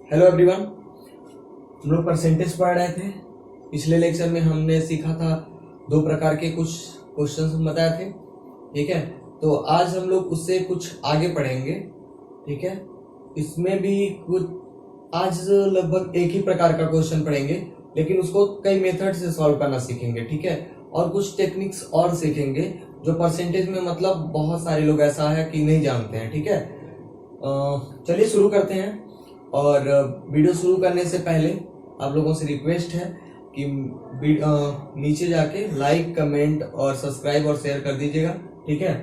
Hello everyone, हम लोग percentage पढ़ रहे थे। पिछले लेक्चर में हमने सीखा था दो प्रकार के कुछ क्वेश्चंस हम बताए थे। ठीक है, तो आज हम लोग उससे कुछ आगे पढ़ेंगे। ठीक है, इसमें भी कुछ आज लगभग एक ही प्रकार का क्वेश्चन पढ़ेंगे, लेकिन उसको कई मेथड से सॉल्व करना सीखेंगे। ठीक है, और कुछ टेक्निक्स और सीखेंगे जो परसेंटेज में मतलब बहुत सारे लोग ऐसा है कि नहीं जानते हैं। ठीक है, चलिए शुरू करते हैं। और वीडियो शुरू करने से पहले आप लोगों से रिक्वेस्ट है कि नीचे जाके लाइक, कमेंट और सब्सक्राइब और शेयर कर दीजिएगा। ठीक है,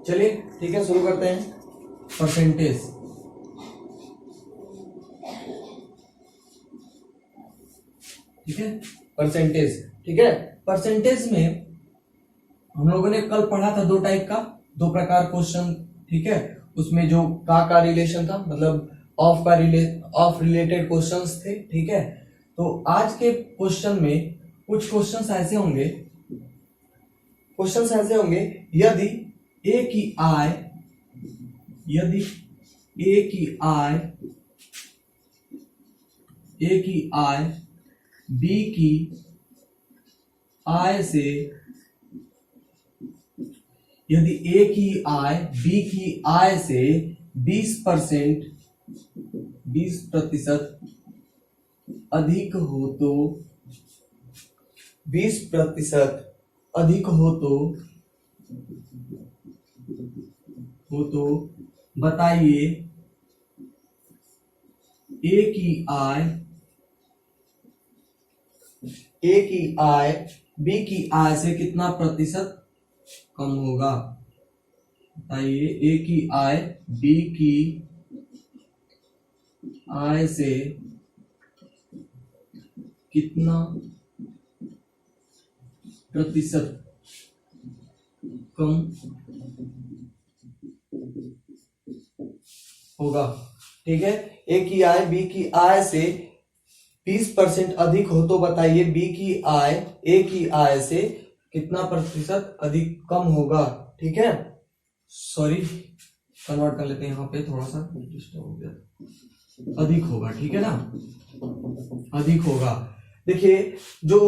चलिए ठीक है शुरू करते हैं। परसेंटेज, ठीक है, परसेंटेज। ठीक है, परसेंटेज में हम लोगों ने कल पढ़ा था दो टाइप का, दो प्रकार क्वेश्चन। ठीक है, उसमें जो का रिलेशन था, मतलब ऑफ रिलेटेड क्वेश्चंस थे। ठीक है, तो आज के क्वेश्चन में कुछ क्वेश्चंस ऐसे होंगे यदि ए की आय बी की आय से, यदि ए की आय बी की आय से 20% अधिक हो तो 20% अधिक हो तो बताइए ए की आय बी की आय से कितना प्रतिशत कम होगा। बताइए ए की आय बी की आय से कितना प्रतिशत कम होगा। ठीक है, ए की आय बी की आय से 20% अधिक हो तो बताइए बी की आय ए की आय से कितना प्रतिशत अधिक कम होगा। ठीक है, सॉरी कन्वर्ट कर लेते हैं, यहाँ पे थोड़ा सा डिस्टर्ब हो गया। अधिक होगा, ठीक है ना, अधिक होगा। देखिए, जो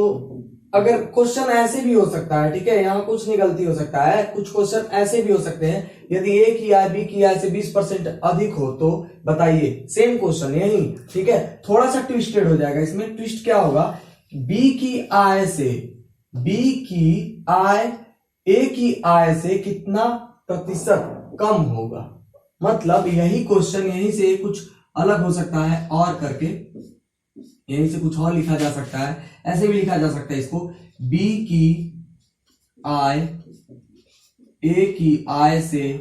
अगर क्वेश्चन ऐसे भी हो सकता है, ठीक है, यहाँ कुछ नहीं गलती हो सकता है, कुछ क्वेश्चन ऐसे भी हो सकते हैं, यदि ए की आय बी की आय से 20% अधिक हो तो बताइए। सेम क्वेश्चन यही, ठीक है, थोड़ा सा ट्विस्टेड हो जाएगा। इसमें ट्विस्ट क्या होगा, बी की आय से बी की आय ए की आय से कितना प्रतिशत कम होगा। मतलब यही क्वेश्चन यहीं से कुछ अलग हो सकता है और करके यहीं से कुछ और लिखा जा सकता है। ऐसे भी लिखा जा सकता है इसको, बी की आय ए की आय से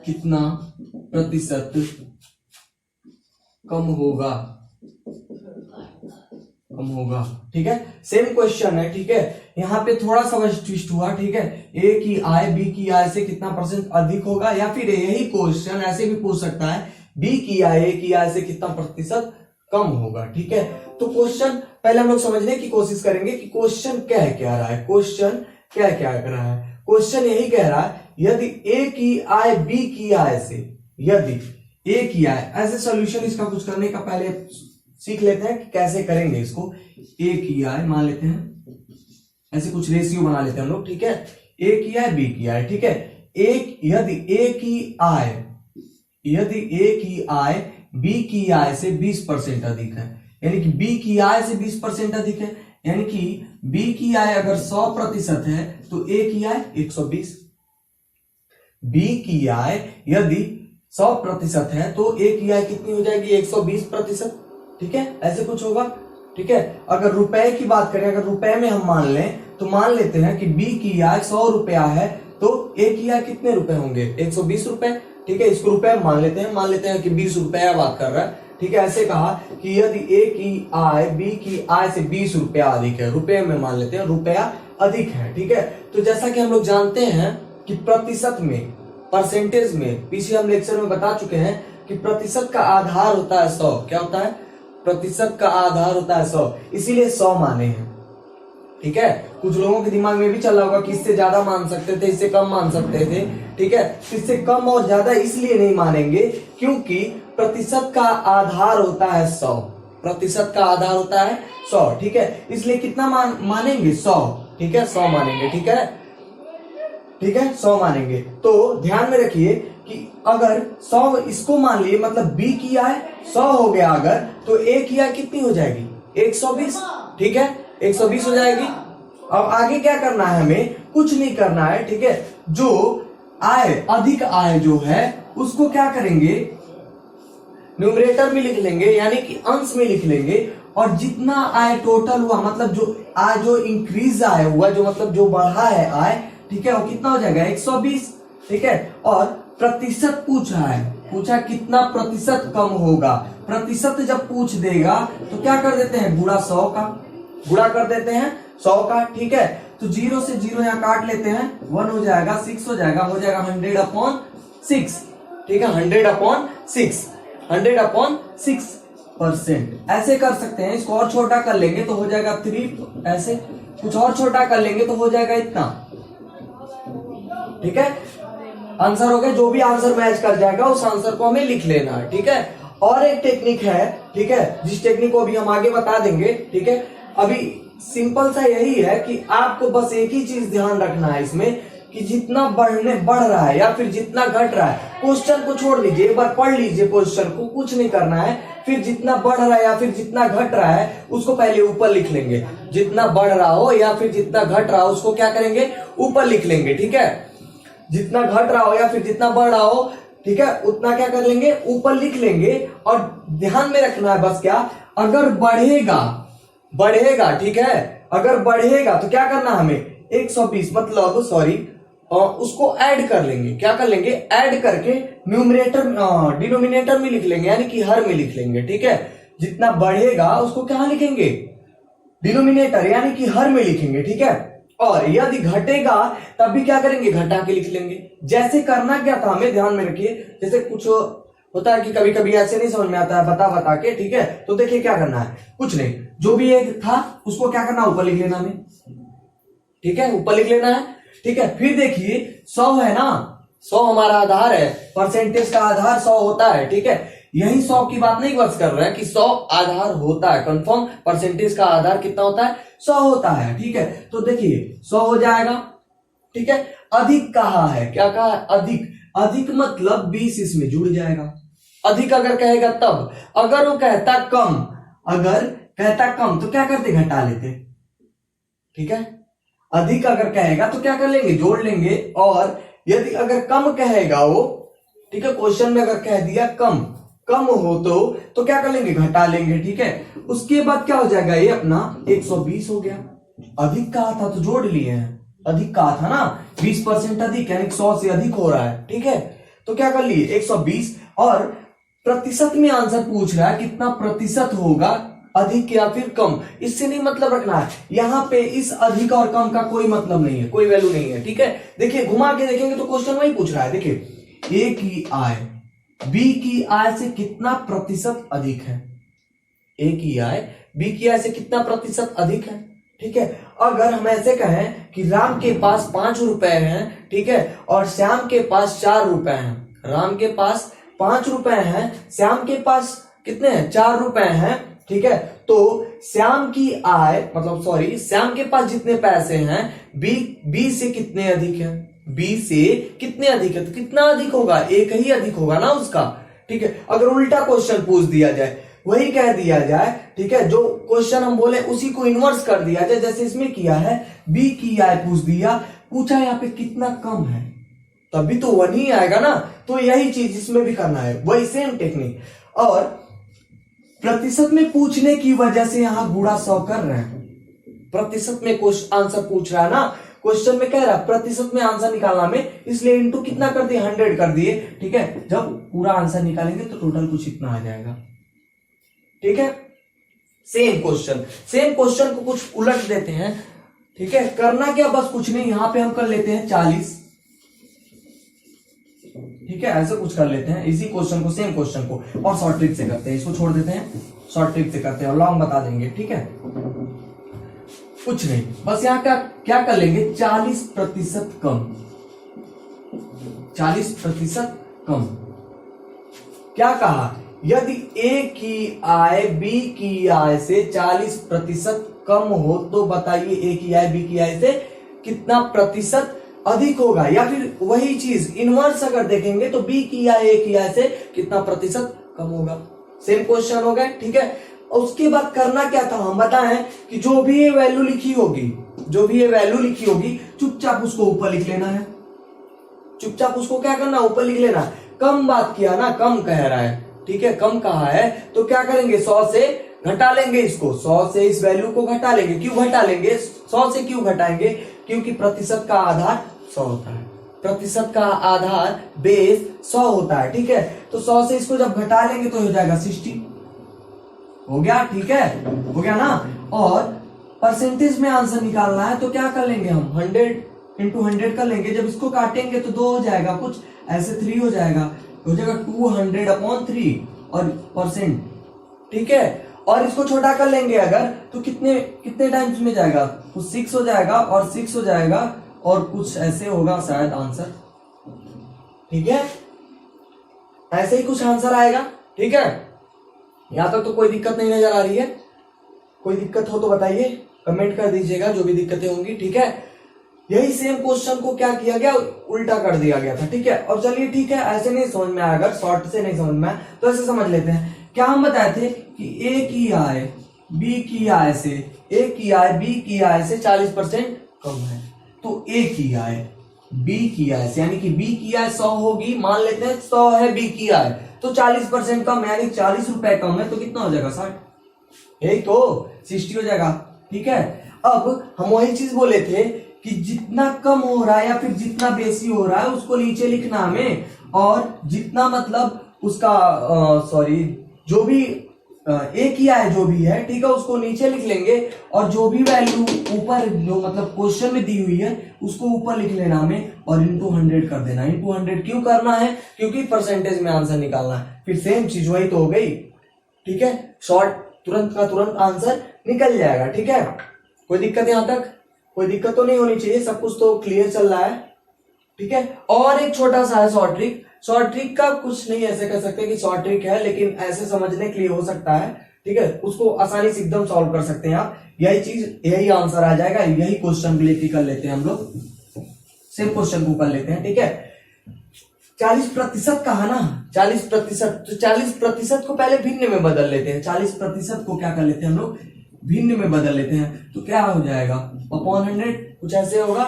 कितना प्रतिशत कम होगा। ठीक है, सेम क्वेश्चन है। ठीक है, यहाँ पे थोड़ा सा बस ट्विस्ट हुआ। ठीक है, ए की आय बी की आय से कितना परसेंट अधिक होगा, या फिर यही क्वेश्चन ऐसे भी पूछ सकता है, बी की आय ए की आय से कितना प्रतिशत कम होगा। ठीक है, तो क्वेश्चन पहले हम लोग समझने की कोशिश करेंगे कि क्वेश्चन क्या रहा है। क्वेश्चन क्या कह रहा है, क्वेश्चन यही कह रहा है, यदि ए की आय बी की आय से, यदि ए की आय, ऐसे सॉल्यूशन इसका कुछ करने का पहले सीख लेते हैं कि कैसे करेंगे इसको। ए की आय मान लेते हैं, ऐसे कुछ रेशियो बना लेते हैं हम लोग। ठीक है, ए की आय बी की आय, ठीक है, यदि ए की आय बी की आय से 20% अधिक है, यानी कि बी की आय से 20% अधिक है, यानी कि बी की आय अगर 100% है तो ए की आय 120। बी की आय यदि 100% है तो ए की आय कितनी हो जाएगी, 120%। ठीक है, ऐसे कुछ होगा। ठीक है, अगर रुपए की बात करें, अगर रुपए में हम मान लें तो मान लेते हैं कि बी की आय 100 रुपया है तो ए की आय कितने रुपए होंगे, 120 रुपए। ठीक है, इसको रुपए मान लेते हैं कि 20 रुपया बात कर रहा है। ठीक है, ऐसे कहा कि यदि ए की आय बी की आय से 20 रुपया अधिक है, रुपए में मान लेते हैं, रुपया अधिक है। ठीक है, तो जैसा कि हम लोग जानते हैं कि प्रतिशत में, परसेंटेज में, पीछे हम लेक्चर में बता चुके हैं कि प्रतिशत का आधार होता है 100। क्या होता है, प्रतिशत का आधार होता है 100, इसीलिए 100 माने हैं। ठीक है, कुछ लोगों के दिमाग में भी चल रहा होगा कि इससे ज्यादा मान सकते थे, इससे कम मान सकते थे। ठीक है, इससे कम और ज्यादा इसलिए नहीं मानेंगे क्योंकि प्रतिशत का आधार होता है 100। प्रतिशत का आधार होता है 100। ठीक है, इसलिए कितना मानेंगे 100। ठीक है, 100 मानेंगे। ठीक है, ठीक है, 100 मानेंगे। तो ध्यान में रखिए कि अगर 100 इसको मान लिए, मतलब b की आय 100 हो गया अगर, तो a की आय कितनी हो जाएगी 120। ठीक है, 120 हो जाएगी। अब आगे क्या करना है, हमें कुछ नहीं करना है। ठीक है, जो आय अधिक आय जो है उसको क्या करेंगे, न्यूमरेटर में लिख लेंगे, यानी कि अंश में लिख लेंगे। और जितना आय टोटल हुआ, मतलब जो आय जो इंक्रीज आय हुआ, जो मतलब जो बढ़ा है आय, ठीक है, वो कितना हो जाएगा 120। ठीक है, और प्रतिशत पूछा है, पूछा कितना प्रतिशत कम होगा। प्रतिशत जब पूछ देगा तो क्या कर देते हैं, गुणा 100 का, गुणा कर देते हैं 100 का। ठीक है, तो 0 से 0 यहाँ काट लेते हैं, 1 हो जाएगा, 6 हो जाएगा, 100/6। ठीक है, 100/6, 100/6%। ऐसे कर सकते हैं, इसको और छोटा कर लेंगे तो हो जाएगा 3, ऐसे कुछ और छोटा कर लेंगे तो हो जाएगा इतना। ठीक है, आंसर हो गया। जो भी आंसर मैच कर जाएगा उस आंसर को हमें लिख लेना है। ठीक है, और एक टेक्निक है, ठीक है, जिस टेक्निक को अभी हम आगे बता देंगे। ठीक है, अभी सिंपल सा यही है कि आपको बस एक ही चीज ध्यान रखना है इसमें कि जितना बढ़ रहा है या फिर जितना घट रहा है, क्वेश्चन को छोड़ लीजिए, एक बार पढ़ लीजिए क्वेश्चन को, कुछ नहीं करना है। फिर जितना बढ़ रहा है या फिर जितना घट रहा है उसको पहले ऊपर लिख लेंगे। जितना बढ़ रहा हो या फिर जितना घट रहा हो उसको क्या करेंगे, ऊपर लिख लेंगे। ठीक है, जितना घट रहा हो या फिर जितना बढ़ रहा हो, ठीक है, उतना क्या कर लेंगे, ऊपर लिख लेंगे। और ध्यान में रखना है बस क्या, अगर बढ़ेगा, ठीक है, अगर बढ़ेगा तो क्या करना हमें 120, मतलब सॉरी, उसको ऐड कर लेंगे। क्या कर लेंगे, ऐड करके न्यूमरेटर डिनोमिनेटर में लिख लेंगे, यानी कि हर में लिख लेंगे। ठीक है, जितना बढ़ेगा उसको क्या लिखेंगे, डिनोमिनेटर यानी कि हर में लिखेंगे। ठीक है, और यदि घटेगा तब भी क्या करेंगे, घटा के लिख लेंगे। जैसे करना क्या था हमें, ध्यान में रखिए, जैसे कुछ होता है कि कभी कभी ऐसे नहीं समझ में आता है बता के। ठीक है, तो देखिए क्या करना है, कुछ नहीं, जो भी एक था उसको क्या करना, ऊपर लिख लेना हमें। ठीक है, ऊपर लिख लेना है। ठीक है, फिर देखिए 100 है ना, 100 हमारा आधार है, परसेंटेज का आधार 100 होता है। ठीक है, यही 100 की बात नहीं बस कर रहे हैं कि 100 आधार होता है, कंफर्म परसेंटेज का आधार कितना होता है, 100 होता है। ठीक है, तो देखिए 100 हो जाएगा। ठीक है, अधिक कहा है, क्या कहा है, अधिक। अधिक मतलब 20 इसमें जुड़ जाएगा। अधिक अगर कहेगा तब, अगर वो कहता कम, अगर कहता कम तो क्या करते, घटा लेते। ठीक है, अधिक अगर कहेगा तो क्या कर लेंगे, जोड़ लेंगे। और यदि अगर कम कहेगा वो, ठीक है, क्वेश्चन में अगर कह दिया कम हो तो क्या कर लेंगे, घटा लेंगे। ठीक है, उसके बाद क्या हो जाएगा, ये अपना 120 हो गया। अधिक कहा था तो जोड़ लिए हैं, अधिक कहा था ना, 20% अधिक, यानी 100 से अधिक हो रहा है। ठीक है, तो क्या कर लिए 120। और प्रतिशत में आंसर पूछ रहा है, कितना प्रतिशत होगा, अधिक या फिर कम। इससे नहीं मतलब रखना है, यहां पे इस अधिक और कम का कोई मतलब नहीं है, कोई वैल्यू नहीं है। ठीक है, देखिए घुमा के देखेंगे तो क्वेश्चन वही पूछ रहा है। देखिए ए की आय बी की आय से कितना प्रतिशत अधिक है, ए की आय बी की आय से कितना प्रतिशत अधिक है। ठीक है, अगर हम ऐसे कहें कि राम के पास 5 रुपए हैं, ठीक है, और श्याम के पास 4 रुपए हैं, राम के पास 5 रुपए हैं, श्याम के पास कितने हैं, 4 रुपए हैं। ठीक है, तो श्याम की आय, मतलब सॉरी, श्याम के पास जितने पैसे हैं बी से कितने अधिक है, बी से कितने अधिक है, तो कितना अधिक होगा, एक ही अधिक होगा ना उसका। ठीक है, अगर उल्टा क्वेश्चन पूछ दिया जाए, वही कह दिया जाए, ठीक है, जो क्वेश्चन हम बोले उसी को इन्वर्स कर दिया जाए, जैसे इसमें किया है, बी की आय पूछ दिया, पूछा यहाँ पे कितना कम है, तभी तो 1 ही आएगा ना। तो यही चीज इसमें भी करना है, वही सेम टेक्निक। और प्रतिशत में पूछने की वजह से यहां गुणा 100 कर रहे हैं। प्रतिशत में आंसर पूछ रहा है ना, क्वेश्चन में कह रहा है प्रतिशत में आंसर निकालना में, इसलिए इनटू कितना कर दिए, 100 कर दिए। ठीक है, जब पूरा आंसर निकालेंगे तो टोटल कुछ इतना आ जाएगा। ठीक है, सेम क्वेश्चन को कुछ उलट देते हैं। ठीक है, करना क्या, बस कुछ नहीं, यहां पे हम कर लेते हैं 40। ठीक है, ऐसे कुछ कर लेते हैं, इसी क्वेश्चन को, सेम क्वेश्चन को, और शॉर्ट ट्रिक से करते हैं, इसको छोड़ देते हैं, शॉर्ट ट्रिक से करते हैं और लॉन्ग बता देंगे। ठीक है, कुछ नहीं, बस यहाँ का क्या कर लेंगे 40% कम, 40% कम। क्या कहा, यदि ए की आय बी की आय से 40% कम हो तो बताइए ए की आय बी की आय से कितना प्रतिशत अधिक होगा, या फिर वही चीज इनवर्स अगर देखेंगे तो बी की आय ए की आय से कितना प्रतिशत कम होगा। सेम क्वेश्चन हो गया, ठीक है। उसके बाद करना क्या था, हम बताएं कि जो भी ये वैल्यू लिखी होगी, जो भी ये वैल्यू लिखी होगी चुपचाप उसको ऊपर लिख लेना है, चुपचाप उसको क्या करना, ऊपर लिख लेना। कम बात किया ना, कम कह रहा है, ठीक है, कम कहा है तो क्या करेंगे 100 से घटा लेंगे इसको, 100 से इस वैल्यू को घटा लेंगे। क्यों घटा लेंगे, 100 से क्यों घटाएंगे, क्योंकि प्रतिशत का आधार 100 होता है, प्रतिशत का आधार बेस 100 होता है, ठीक है। तो 100 से इसको जब घटा लेंगे तो हो जाएगा 60, हो गया, ठीक है, हो गया ना। और परसेंटेज में आंसर निकालना है तो क्या कर लेंगे हम 100 इंटू 100 कर लेंगे। जब इसको काटेंगे तो 2 हो जाएगा, कुछ ऐसे 3 हो जाएगा 200/3 और परसेंट, ठीक है। और इसको छोटा कर लेंगे अगर तो कितने कितने टाइम्स में जाएगा, कुछ 6 हो जाएगा और 6 हो जाएगा और कुछ ऐसे होगा शायद आंसर, ठीक है, ऐसे ही कुछ आंसर आएगा, ठीक है। यहां तक तो कोई दिक्कत नहीं नजर आ रही है, कोई दिक्कत हो तो बताइए, कमेंट कर दीजिएगा जो भी दिक्कतें होंगी, ठीक है। यही सेम क्वेश्चन को क्या किया गया, उल्टा कर दिया गया था, ठीक है। और चलिए ठीक है, ऐसे नहीं समझ में आया, अगर शॉर्ट से नहीं समझ में आया तो ऐसे समझ लेते हैं। क्या हम बताए थे कि ए की आय बी की आय से, ए की आय बी की आय से 40% कम है, तो ए की आय बी की आय से, यानी कि बी की आय 100 होगी, मान लेते हैं 100 है बी की आय, तो 40% कम यानी 40 रुपए कम है, तो कितना हो जाएगा 60, यही तो 60 हो जाएगा, ठीक है। अब हम वही चीज बोले थे कि जितना कम हो रहा है या फिर जितना बेसी हो रहा है उसको नीचे लिखना हमें, और जितना मतलब उसका सॉरी जो भी ए किया है जो भी है, ठीक है, उसको नीचे लिख लेंगे, और जो भी वैल्यू ऊपर जो मतलब क्वेश्चन में दी हुई है उसको ऊपर लिख लेना हमें और इंटू 100 कर देना। इंटू 100 क्यों करना है, क्योंकि परसेंटेज में आंसर निकालना है। फिर सेम चीज वही तो हो गई, ठीक है, शॉर्ट तुरंत का तुरंत आंसर निकल जाएगा, ठीक है। कोई दिक्कत यहां तक, कोई दिक्कत तो नहीं होनी चाहिए, सब कुछ तो क्लियर चल रहा है, ठीक है। और एक छोटा सा है शॉर्ट ट्रिक, शॉर्ट ट्रिक का कुछ नहीं ऐसे कर सकते कि शॉर्ट ट्रिक है, लेकिन ऐसे समझने के लिए हो सकता है, ठीक है, उसको आसानी से एकदम सॉल्व कर सकते हैं आप। यही चीज, यही आंसर आ जाएगा, यही क्वेश्चन के लिए कर लेते हैं हम लोग, सेम क्वेश्चन को कर लेते हैं, ठीक है। 40% कहा ना, 40%, तो 40% को पहले भिन्न में बदल लेते हैं, 40% को क्या कर लेते हैं हम लोग, भिन्न में बदल लेते हैं, तो क्या हो जाएगा अपॉन 100, कुछ ऐसे होगा,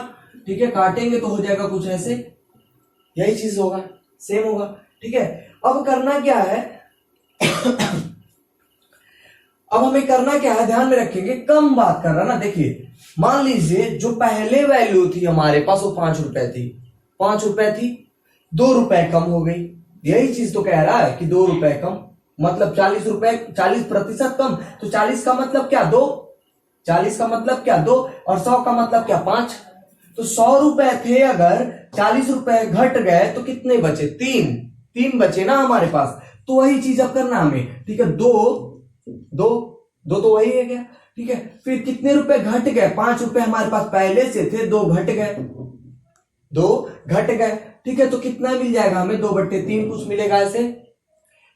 ठीक है, काटेंगे तो हो जाएगा कुछ ऐसे, यही चीज होगा, सेम होगा, ठीक है। अब करना क्या है अब हमें करना क्या है, ध्यान में रखेंगे, कम बात कर रहा ना, देखिए मान लीजिए जो पहले वैल्यू थी हमारे पास वो 5 रुपए थी, 5 रुपए थी, 2 रुपए कम हो गई, यही चीज तो कह रहा है कि 2 रुपए कम, मतलब 40 रुपए, 40% कम, तो 40 का मतलब क्या 2, 40 का मतलब क्या 2, और 100 का मतलब क्या 5, तो 100 रुपए थे, अगर 40 रुपए घट गए तो कितने बचे, 3 बचे ना हमारे पास। तो वही चीज अब करना हमें, ठीक है, दो तो वही है क्या, ठीक है। फिर कितने रुपए घट गए, 5 रुपए हमारे पास पहले से थे, 2 घट गए, ठीक है, तो कितना मिल जाएगा हमें 2/3 कुछ मिलेगा ऐसे।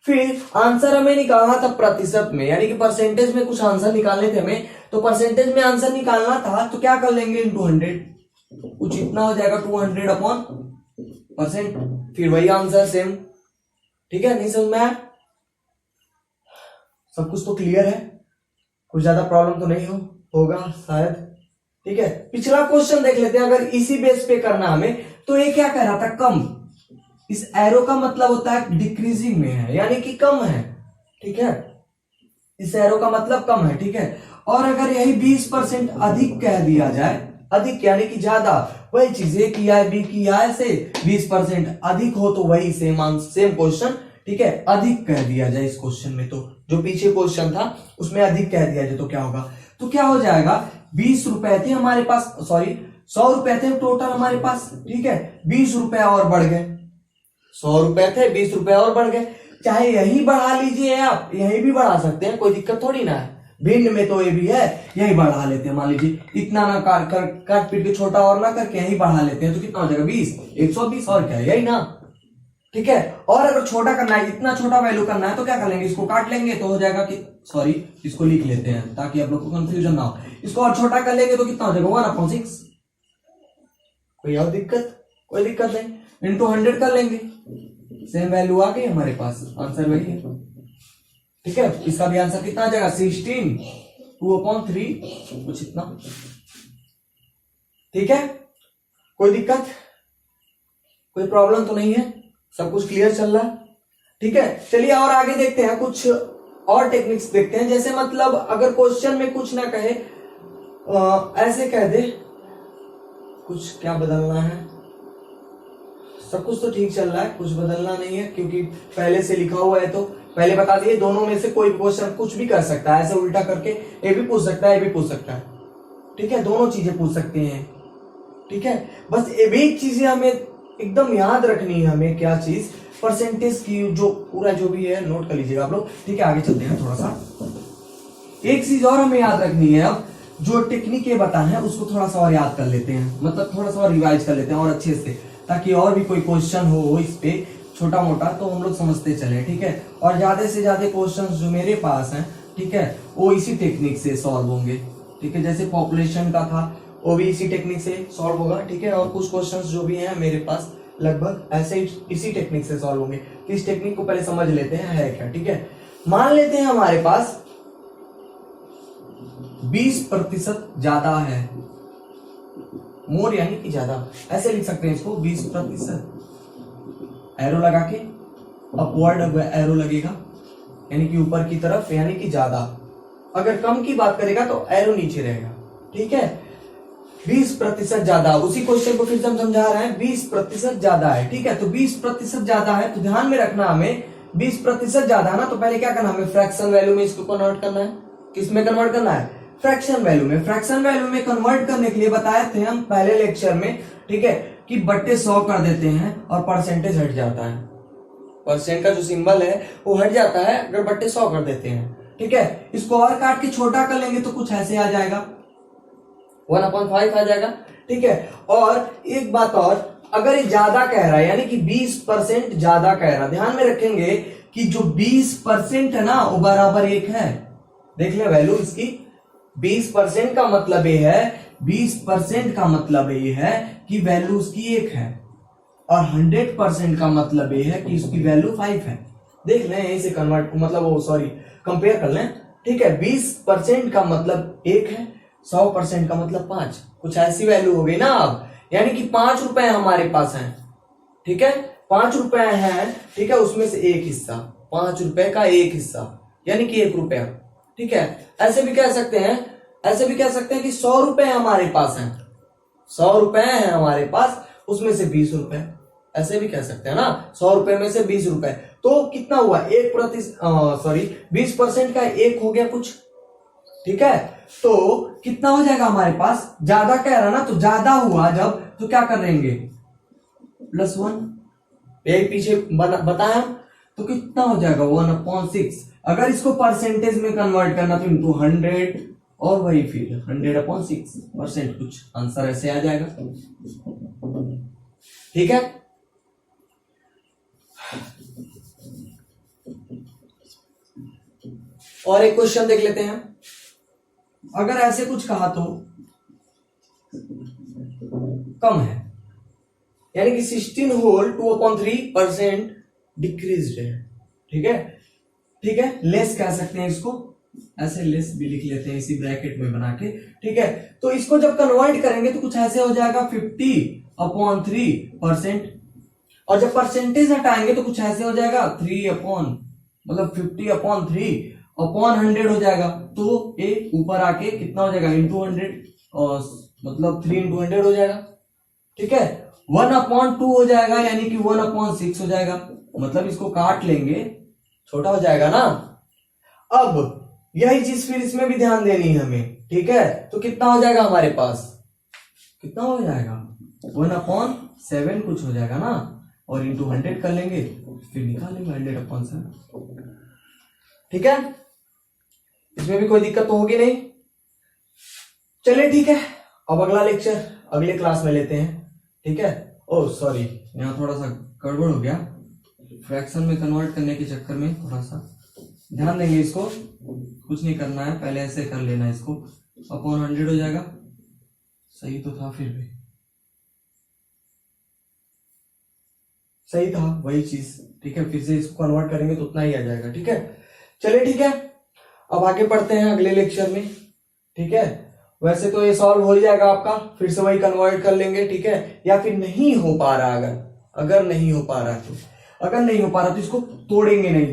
फिर आंसर हमें निकालना था प्रतिशत में, यानी कि परसेंटेज में कुछ आंसर निकालने थे हमें, तो परसेंटेज में आंसर निकालना था तो क्या कर लेंगे इंटू 100, कुछ इतना हो जाएगा 200/%, फिर वही आंसर सेम, ठीक है। नहीं समझ में आया, सब कुछ तो क्लियर है, कुछ ज्यादा प्रॉब्लम तो नहीं होगा शायद, ठीक है। पिछला क्वेश्चन देख लेते हैं, अगर इसी बेस पे करना हमें, तो ये क्या कह रहा था, कम, इस एरो का मतलब होता है डिक्रीजिंग में है, यानी कि कम है, ठीक है, इस एरो का मतलब कम है, ठीक है। और अगर यही 20% अधिक कह दिया जाए, अधिक यानी कि ज्यादा, वही चीज ए की आय बी की आय से 20% अधिक हो तो वही सेम क्वेश्चन, ठीक है, अधिक कह दिया जाए इस क्वेश्चन में, तो जो पीछे क्वेश्चन था उसमें अधिक कह दिया जाए तो क्या होगा, तो क्या हो जाएगा 20 रुपए थे हमारे पास, सॉरी 100 रुपए थे टोटल हमारे पास, ठीक है, 20 रुपए और बढ़ गए, 100 रुपए थे 20 रुपए और बढ़ गए, चाहे यही बढ़ा लीजिए आप, यही भी बढ़ा सकते हैं, कोई दिक्कत थोड़ी ना है, भिन्न में तो ए भी है, यही बढ़ा लेते हैं। मान लीजिए इतना ना काट पीट के छोटा और ना करके यही बढ़ा लेते हैं, तो कितना हो जाएगा 20, 120 और क्या है, यही ना। ठीक है, और अगर छोटा करना है, इतना छोटा वैल्यू करना है तो क्या कर लेंगे, इसको काट लेंगे तो हो जाएगा कि सॉरी इसको लिख लेते हैं ताकि आप लोग को कंफ्यूजन ना हो। इसको और छोटा कर लेंगे तो कितना हो जाएगा 1/6। कोई और दिक्कत? कोई दिक्कत नहीं, इंटू 100 कर लेंगे, सेम वैल्यू आ गई हमारे पास, आंसर वही है। ठीक है, इसका भी आंसर कितना आ जाएगा 16, 2/3 कुछ इतना। ठीक है, कोई दिक्कत, कोई प्रॉब्लम तो नहीं है, सब कुछ क्लियर चल रहा है। ठीक है, चलिए और आगे देखते हैं, कुछ और टेक्निक्स देखते हैं। जैसे मतलब अगर क्वेश्चन में कुछ ना कहे, ऐसे कह दे कुछ, क्या बदलना है, सब कुछ तो ठीक चल रहा है, कुछ बदलना नहीं है क्योंकि पहले से लिखा हुआ है। तो पहले बता दिए दोनों में से कोई क्वेश्चन कुछ भी कर सकता है, ऐसे उल्टा करके ए भी पूछ सकता है, ए भी पूछ सकता है। ठीक है, दोनों चीजें पूछ सकते हैं। ठीक है, बस एक चीजें हमें एकदम याद रखनी है, हमें क्या चीज, परसेंटेज की जो पूरा जो भी है नोट कर लीजिएगा आप लोग। ठीक है, आगे चलते हैं थोड़ा सा। एक चीज और हमें याद रखनी है, अब जो टेक्निक ये बताए हैं उसको थोड़ा सा और याद कर लेते हैं, मतलब थोड़ा सा और रिवाइज कर लेते हैं और अच्छे से, ताकि और भी कोई क्वेश्चन हो इस पे छोटा मोटा तो हम लोग समझते चले। ठीक है, और ज्यादा से ज्यादा क्वेश्चंस जो मेरे पास हैं, ठीक है, वो इसी टेक्निक से सॉल्व होंगे। ठीक है, जैसे पॉपुलेशन का था वो भी इसी टेक्निक से सॉल्व होगा। ठीक है, और कुछ क्वेश्चंस जो भी हैं मेरे पास लगभग ऐसे ही इसी टेक्निक से सॉल्व होंगे। तो इस टेक्निक को पहले समझ लेते हैं है क्या। ठीक है, मान लेते हैं हमारे पास 20% ज्यादा है, मोर यानी कि ज्यादा, ऐसे लिख सकते हैं इसको 20%, एरो लगा के अपवर्ड एरो लगेगा यानी कि ऊपर की तरफ, यानी कि ज्यादा। अगर कम की बात करेगा तो एरो नीचे रहेगा। ठीक है, 20% ज्यादा, उसी क्वेश्चन को फिर से हम समझा रहे हैं, 20% ज्यादा है। ठीक है, तो 20% ज्यादा है तो ध्यान में रखना, हमें 20% ज्यादा है ना, तो पहले क्या करना, हमें फ्रैक्शन वैल्यू में इसको कन्वर्ट करना है। किस में कन्वर्ट करना है, फ्रैक्शन वैल्यू में। फ्रैक्शन वैल्यू में कन्वर्ट करने के लिए बताए थे हम पहले लेक्चर में, ठीक है, कि बट्टे 100 कर देते हैं और परसेंटेज हट जाता है। परसेंट का जो सिंबल है वो हट जाता है अगर बट्टे 100 कर देते हैं। ठीक है, इसको और काट के छोटा कर लेंगे तो कुछ ऐसे आ जाएगा, 1/5 आ जाएगा। ठीक है, और एक बात और, अगर ये ज्यादा कह रहा है यानी कि 20% ज्यादा कह रहा है, ध्यान में रखेंगे कि जो 20% है ना वो बराबर 1 है। देख ले वैल्यू इसकी, 20% का मतलब ये है, 20% का मतलब ये है कि वैल्यू उसकी 1 है, और 100% का मतलब ये है कि उसकी वैल्यू 5 है। देख लें यहीं से कन्वर्ट, मतलब वो सॉरी कंपेयर कर लें। ठीक है, 20% का मतलब 1 है, 100% का मतलब 5, कुछ ऐसी वैल्यू हो गई ना अब, यानी कि 5 रुपए हमारे पास हैं। ठीक है, 5 रुपए हैं। ठीक है, उसमें से एक हिस्सा, 5 रुपए का एक हिस्सा यानी कि 1 रुपया। ठीक है, ऐसे भी कह सकते हैं, ऐसे भी कह सकते हैं कि 100 रुपए हमारे पास हैं, 100 रुपए हैं हमारे पास, उसमें से 20 रुपए, ऐसे भी कह सकते हैं ना, 100 रुपए में से 20 रुपए, तो कितना हुआ 20% का 1 हो गया कुछ। ठीक है, तो कितना हो जाएगा हमारे पास, ज्यादा कह रहा ना, तो ज्यादा हुआ जब, तो क्या कर देंगे +1, यही पीछे बताया, तो कितना हो जाएगा 1/6। अगर इसको परसेंटेज में कन्वर्ट करना तो इंटू 100, और वही फिर 100/6%, कुछ आंसर ऐसे आ जाएगा। ठीक है, और एक क्वेश्चन देख लेते हैं। अगर ऐसे कुछ कहा तो कम है, यानी कि 16 होल 2/3% डिक्रीज है। ठीक है, ठीक है, लेस कह सकते हैं इसको, ऐसे लेस भी लिख लेते हैं इसी ब्रैकेट में बना के। ठीक है, तो इसको जब कन्वर्ट करेंगे तो कुछ ऐसे हो जाएगा 50/3%, और जब परसेंटेज हटाएंगे तो कुछ ऐसे हो जाएगा 50/3 हो जाएगा। तो ये ऊपर आके कितना हो जाएगा इंटू 100, और मतलब 3 × 100 हो जाएगा। ठीक है, 1/2 हो जाएगा यानी कि 1/6 हो जाएगा, मतलब इसको काट लेंगे, छोटा हो जाएगा ना। अब यही चीज फिर इसमें भी ध्यान देनी है हमें। ठीक है, तो कितना हो जाएगा हमारे पास, कितना हो जाएगा 1/7 कुछ हो जाएगा ना, और इंटू 100 कर लेंगे, फिर निकालेंगे 100/7। ठीक है, इसमें भी कोई दिक्कत तो होगी नहीं। चलिए ठीक है, अब अगला लेक्चर अगले क्लास में लेते हैं, ठीक है। ओह सॉरी, यहाँ थोड़ा सा गड़बड़ हो गया, फ्रैक्शन में कन्वर्ट करने के चक्कर में थोड़ा सा ध्यान देंगे। इसको कुछ नहीं करना है, पहले ऐसे कर लेना है, इसको अपॉन 100 हो जाएगा। सही तो था, फिर भी सही था वही चीज, ठीक है। फिर से इसको कन्वर्ट करेंगे तो उतना ही आ जाएगा, ठीक है। चलिए ठीक है, अब आगे पढ़ते हैं अगले लेक्चर में, ठीक है। वैसे तो ये सॉल्व हो ही जाएगा आपका, फिर से वही कन्वर्ट कर लेंगे, ठीक है। या फिर नहीं हो पा रहा, अगर नहीं हो पा रहा तो इसको तोड़ेंगे नहीं,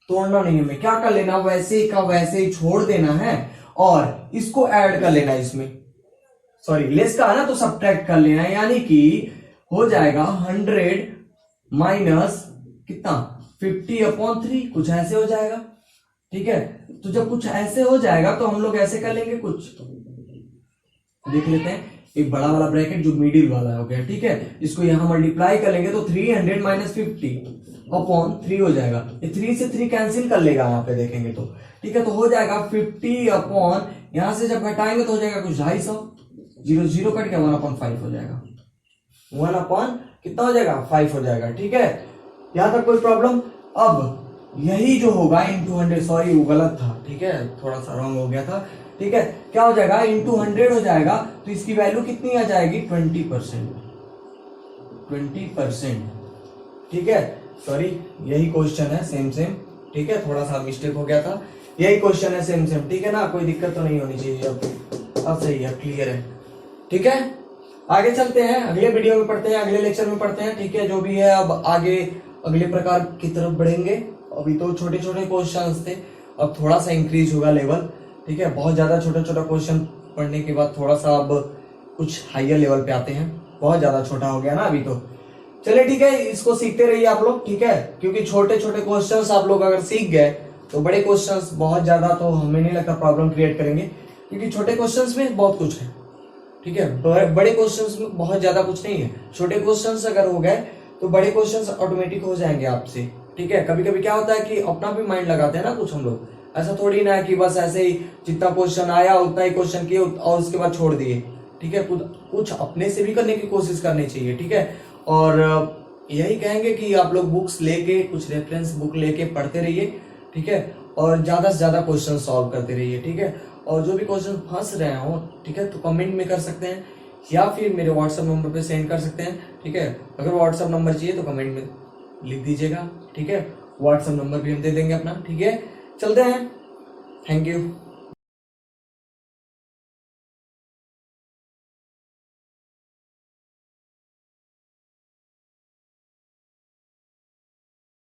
तोड़ना नहीं, हमें क्या कर लेना, वैसे का वैसे ही छोड़ देना है और इसको ऐड कर लेना इसमें, सॉरी लेस का है ना तो सब्ट्रैक्ट कर लेना है, यानी कि हो जाएगा 100 माइनस कितना 50/3, कुछ ऐसे हो जाएगा, ठीक है। तो जब कुछ ऐसे हो जाएगा तो हम लोग ऐसे कर लेंगे, कुछ देख लेते हैं। एक बड़ा वाला ब्रैकेट जो मिडिल वाला हो गया, ठीक है, इसको यहां मल्टीप्लाई कर लेंगे तो 300 माइनस 50/3 हो जाएगा। ये 3 से 3 कैंसिल कर लेगा यहाँ पे देखेंगे तो, ठीक है। तो हो जाएगा 50 यहां से जब घटाएंगे तो हो जाएगा कुछ 250, 0 कट गया, 1/5 हो जाएगा, 1 कितना हो जाएगा 5 हो जाएगा, ठीक है। यहां तक कोई प्रॉब्लम। अब यही जो होगा इंटू 100, सॉरी वो गलत था, ठीक है, थोड़ा सा रॉन्ग हो गया था, ठीक है। क्या हो जाएगा इंटू 100 हो जाएगा, तो इसकी वैल्यू कितनी आ जाएगी 20%, ठीक है। सॉरी यही क्वेश्चन है सेम, ठीक है, थोड़ा सा मिस्टेक हो गया था, यही क्वेश्चन है सेम, ठीक है ना, कोई दिक्कत तो नहीं होनी चाहिए। अब सही है, क्लियर है, ठीक है। आगे चलते हैं, अगले वीडियो में पढ़ते हैं, अगले लेक्चर में पढ़ते हैं, ठीक है। जो भी है अब आगे अगले प्रकार की तरफ बढ़ेंगे। अभी तो छोटे छोटे क्वेश्चंस थे, अब थोड़ा सा इंक्रीज होगा लेवल, ठीक है। बहुत ज्यादा छोटा छोटा क्वेश्चन पढ़ने के बाद थोड़ा सा अब कुछ हायर लेवल पे आते हैं, बहुत ज्यादा छोटा हो गया ना अभी तो। चलिए ठीक है, इसको सीखते रहिए आप लोग, ठीक है, क्योंकि छोटे छोटे क्वेश्चंस आप लोग अगर सीख गए तो बड़े क्वेश्चंस बहुत ज्यादा तो हमें नहीं लगता प्रॉब्लम क्रिएट करेंगे, क्योंकि छोटे क्वेश्चंस में बहुत कुछ है, ठीक है। बड़े क्वेश्चंस में बहुत ज्यादा कुछ नहीं है, छोटे क्वेश्चंस अगर हो गए तो बड़े क्वेश्चंस ऑटोमेटिक हो जाएंगे आपसे, ठीक है। कभी कभी क्या होता है कि अपना भी माइंड लगाते हैं ना कुछ हम लोग, ऐसा थोड़ी ना है कि बस ऐसे ही जितना क्वेश्चन आया उतना ही क्वेश्चन किए और उसके बाद छोड़ दिए, ठीक है। कुछ अपने से भी करने की कोशिश करनी चाहिए, ठीक है। और यही कहेंगे कि आप लोग बुक्स लेके, कुछ रेफरेंस बुक लेके पढ़ते रहिए, ठीक है, और ज्यादा से ज्यादा क्वेश्चन सॉल्व करते रहिए, ठीक है। और जो भी क्वेश्चन फंस रहे हो, ठीक है, तो कमेंट में कर सकते हैं या फिर मेरे व्हाट्सएप नंबर पे सेंड कर सकते हैं, ठीक है। अगर व्हाट्सएप नंबर चाहिए तो कमेंट में लिख दीजिएगा, ठीक है। व्हाट्सएप नंबर भी हम दे देंगे अपना, ठीक है। चलते हैं, थैंक यू।